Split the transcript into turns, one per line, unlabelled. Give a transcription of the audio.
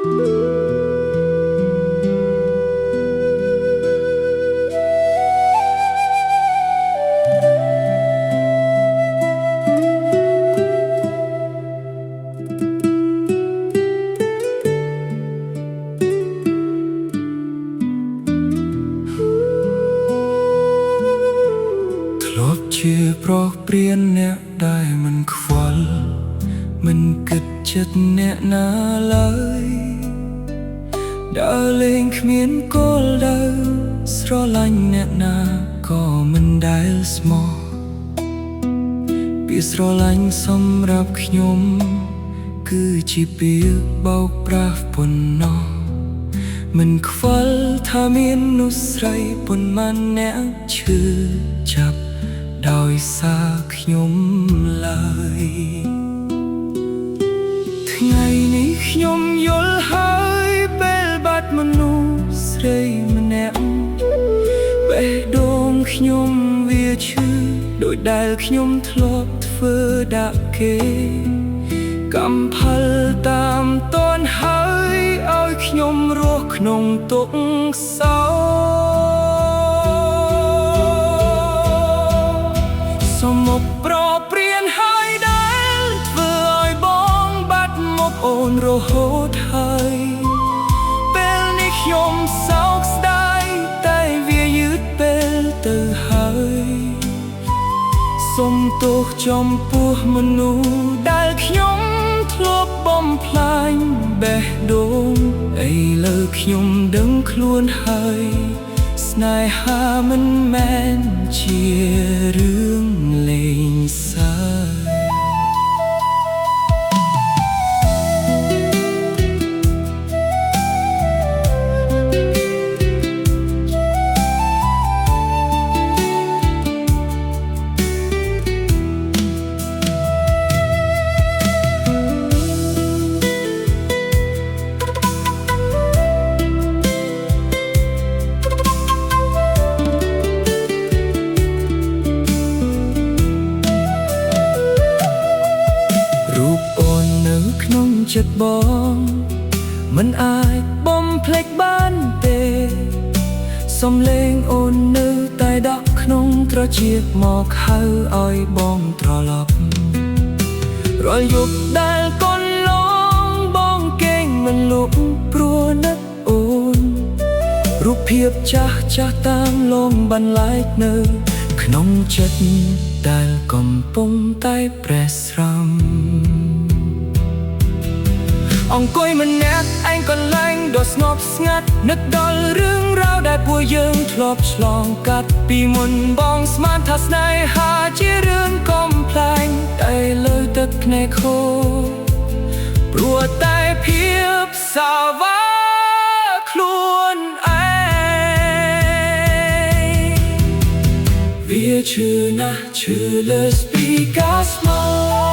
ធ្លាប់ជាប្រុសព្រានអ្នកដែលមិនខ្វល់មិនគិតចិត្តអ្នកណាឡើយដើរលេងគ្មានគោលដៅស្រឡាញ់អ្នកណាក៏មិនដែលស្មោះពាក្យស្រឡាញ់សម្រាប់ខ្ញុំគឺជាពាក្យបោកប្រាស់ប៉ុណ្ណោះមិនខ្វល់ថាមាននោះស្រីប៉ុន្មានអ្នកឈឺចាប់ដោយសារខ្ញុំឡើយថ្ងៃនេះខ្ញុំយល់ហើយពេលបាត់មនុស្សស្រីម្នាក់បេះដូងខ្ញុំវាឈឺដោយដែលខ្ញុំធ្លាប់ធ្វើដាក់គេកំផលតាមតនហើយឲ្យខ្ញុំរស់ក្នុងទុក្ខសោកមកប្រព្រានហើយដែលធ្វើឲ្យបងបាត់មកអូនរហូតហើយពេលនេះខ្ញុំសោកស្ដាយតែវាយឺតពេលទៅហើយសុំទោសចំពោះមនុស្សដែលខ្ញុំធ្លាប់បំផ្លាញបេះដូងឥឡូវខ្ញុំដឹងខ្លួនហើយស្នេហាមិនមែនជារឿងលេងសើក្នុងចិត្តបងមិនអាចបំភ្លេចបានទេសំឡេងអូននៅតែដកក្នុងត្រចៀកមកហៅឲ្យបងត្រឡប់រាល់យប់ដែលកូនឡងបងគេងមិនលុបព្រោះនឹកអូនរូបភាពចាស់ចាស់តាមលងបន្លែកនៅក្នុងចិត្តដែលកំពុងតែប្រេះស្រាំអង្គុយម្នាក់ឯងកន្លែងដ៏ស្ងប់ស្ងាត់នឹកដល់រឿងរ៉ាវដែលពួកយើងធ្លាប់ឆ្លងកាត់ពីមុនបងស្មានថាស្នេហាជារឿងកំប្លែងតែលើទឹកភ្នែកខូព្រោះតែភាពសាវាខ្លួនឯងវាឈឺណាស់ឈឺលើស្ពីកាស្មោ